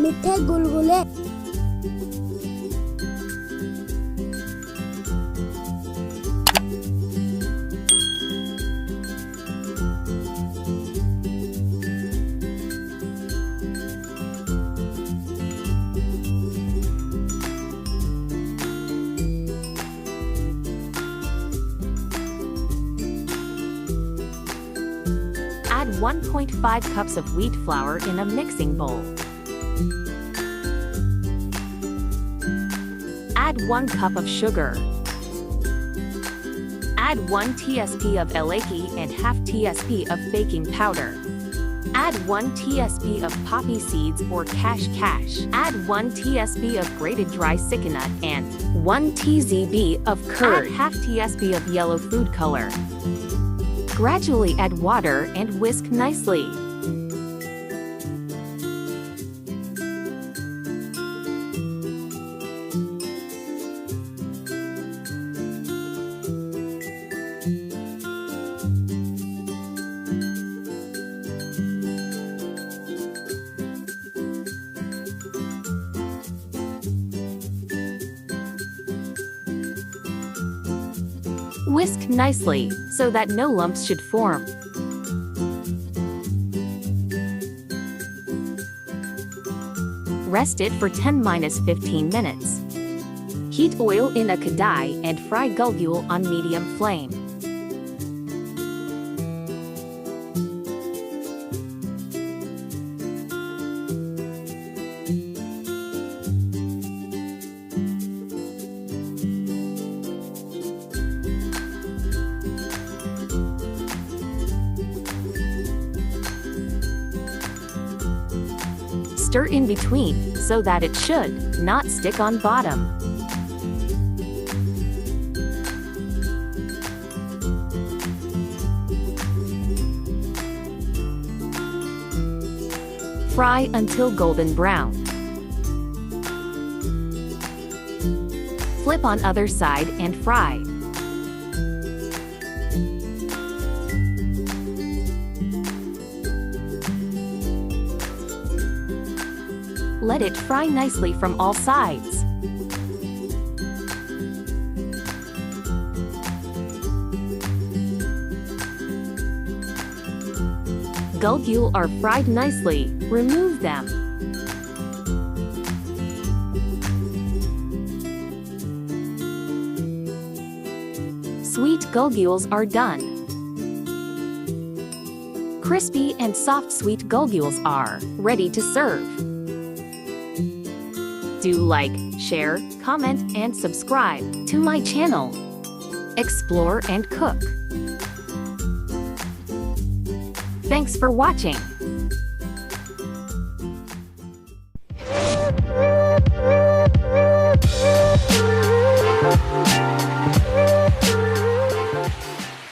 Mitthe Gulgule. Add 1.5 cups of wheat flour in a mixing bowl. Add 1 cup of sugar. Add 1 tsp of elaichi and half tsp of baking powder. Add 1 tsp of poppy seeds or cash. Add 1 tsp of grated dry coconut and 1 tzb of curd. Add half tsp of yellow food color. Gradually add water and whisk nicely. Whisk nicely, so that no lumps should form. Rest it for 10–15 minutes. Heat oil in a kadai and fry gulgule on medium flame. Stir in between, so that it should not stick on bottom. Fry until golden brown. Flip on other side and fry. Let it fry nicely from all sides. Gulgule are fried nicely. Remove them. Sweet gulgules are done. Crispy and soft sweet gulgules are ready to serve. Do like, share, comment, and subscribe to my channel. Explore and cook. Thanks for watching.